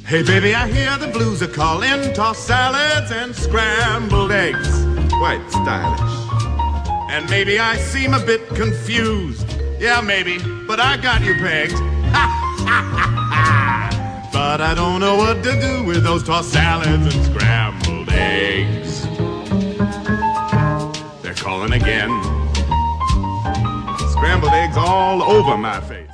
Hey baby, I hear the blues are calling, tossed salads and scrambled eggs. Quite stylish. And maybe I seem a bit confused. Yeah, maybe, but I got you pegged. But I don't know what to do with those tossed salads and scrambled eggs. They're calling again. Scrambled eggs all over my face.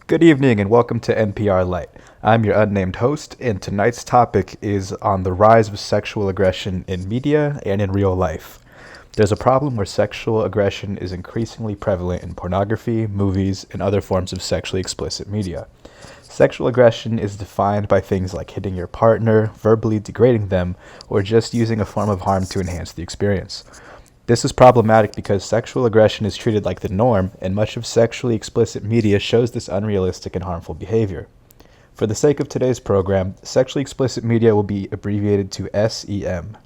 Good evening and welcome to NPR Light. I'm your unnamed host, and tonight's topic is on the rise of sexual aggression in media and in real life. There's a problem where sexual aggression is increasingly prevalent in pornography, movies, and other forms of sexually explicit media. Sexual aggression is defined by things like hitting your partner, verbally degrading them, or just using a form of harm to enhance the experience. This is problematic because sexual aggression is treated like the norm, and much of sexually explicit media shows this unrealistic and harmful behavior. For the sake of today's program, sexually explicit media will be abbreviated to SEM.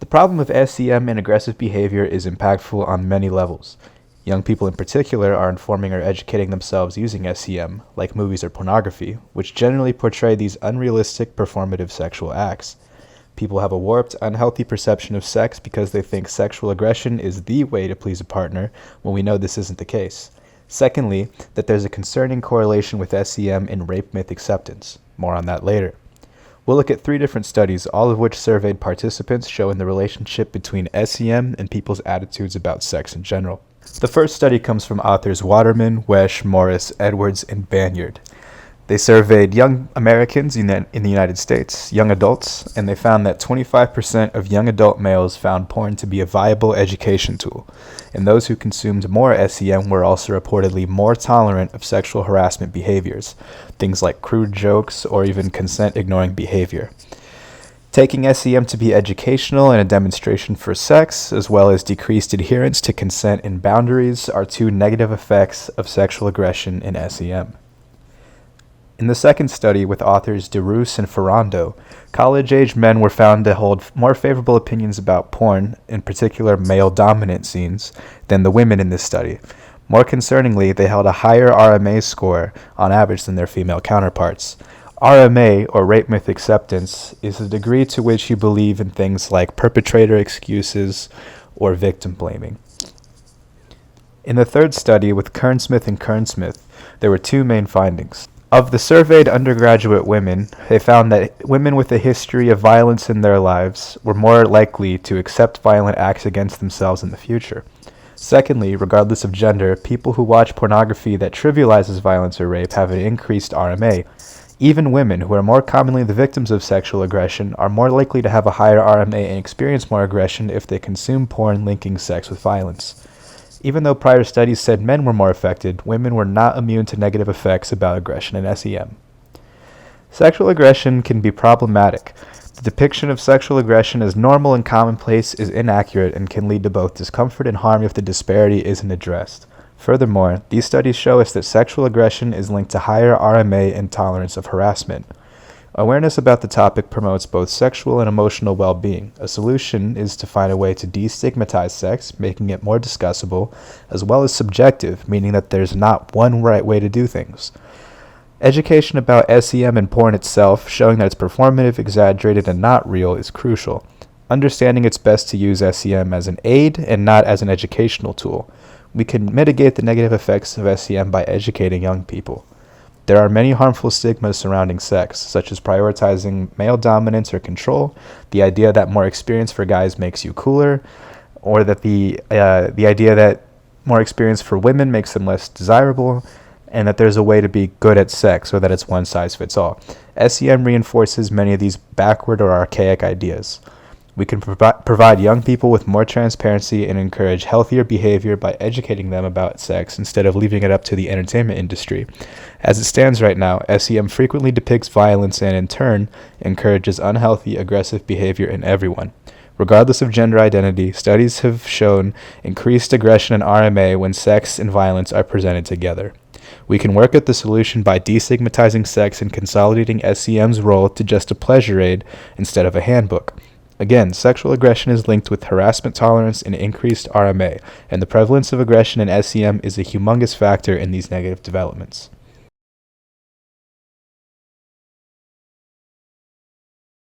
The problem of SEM and aggressive behavior is impactful on many levels. Young people in particular are informing or educating themselves using SEM, like movies or pornography, which generally portray these unrealistic performative sexual acts. People have a warped, unhealthy perception of sex because they think sexual aggression is the way to please a partner, when we know this isn't the case. Secondly, that there's a concerning correlation with SEM and rape myth acceptance. More on that later. We'll look at 3 different studies, all of which surveyed participants showing the relationship between SEM and people's attitudes about sex in general. The first study comes from authors Waterman, Wesch, Morris, Edwards, and Banyard. They surveyed young Americans in the United States, young adults, and they found that 25% of young adult males found porn to be a viable education tool, and those who consumed more SEM were also reportedly more tolerant of sexual harassment behaviors, things like crude jokes or even consent-ignoring behavior. Taking SEM to be educational and a demonstration for sex, as well as decreased adherence to consent and boundaries, are 2 negative effects of sexual aggression in SEM. In the second study, with authors DeRoos and Ferrando, college-age men were found to hold more favorable opinions about porn, in particular male-dominant scenes, than the women in this study. More concerningly, they held a higher RMA score on average than their female counterparts. RMA, or rape myth acceptance, is the degree to which you believe in things like perpetrator excuses or victim blaming. In the third study, with Kernsmith and Kernsmith, there were 2 main findings. Of the surveyed undergraduate women, they found that women with a history of violence in their lives were more likely to accept violent acts against themselves in the future. Secondly, regardless of gender, people who watch pornography that trivializes violence or rape have an increased RMA. Even women, who are more commonly the victims of sexual aggression, are more likely to have a higher RMA and experience more aggression if they consume porn linking sex with violence. Even though prior studies said men were more affected, women were not immune to negative effects about aggression in SEM. Sexual aggression can be problematic. The depiction of sexual aggression as normal and commonplace is inaccurate and can lead to both discomfort and harm if the disparity isn't addressed. Furthermore, these studies show us that sexual aggression is linked to higher RMA and tolerance of harassment. Awareness about the topic promotes both sexual and emotional well-being. A solution is to find a way to destigmatize sex, making it more discussable, as well as subjective, meaning that there's not one right way to do things. Education about SEM and porn itself, showing that it's performative, exaggerated, and not real, is crucial. Understanding it's best to use SEM as an aid and not as an educational tool. We can mitigate the negative effects of SEM by educating young people. There are many harmful stigmas surrounding sex, such as prioritizing male dominance or control, the idea that more experience for guys makes you cooler, or that the idea that more experience for women makes them less desirable, and that there's a way to be good at sex, or that it's one size fits all. SEM reinforces many of these backward or archaic ideas. We can provide young people with more transparency and encourage healthier behavior by educating them about sex instead of leaving it up to the entertainment industry. As it stands right now, SEM frequently depicts violence and, in turn, encourages unhealthy, aggressive behavior in everyone. Regardless of gender identity, studies have shown increased aggression and RMA when sex and violence are presented together. We can work at the solution by destigmatizing sex and consolidating SEM's role to just a pleasure aid instead of a handbook. Again, sexual aggression is linked with harassment tolerance and increased RMA, and the prevalence of aggression in SEM is a humongous factor in these negative developments.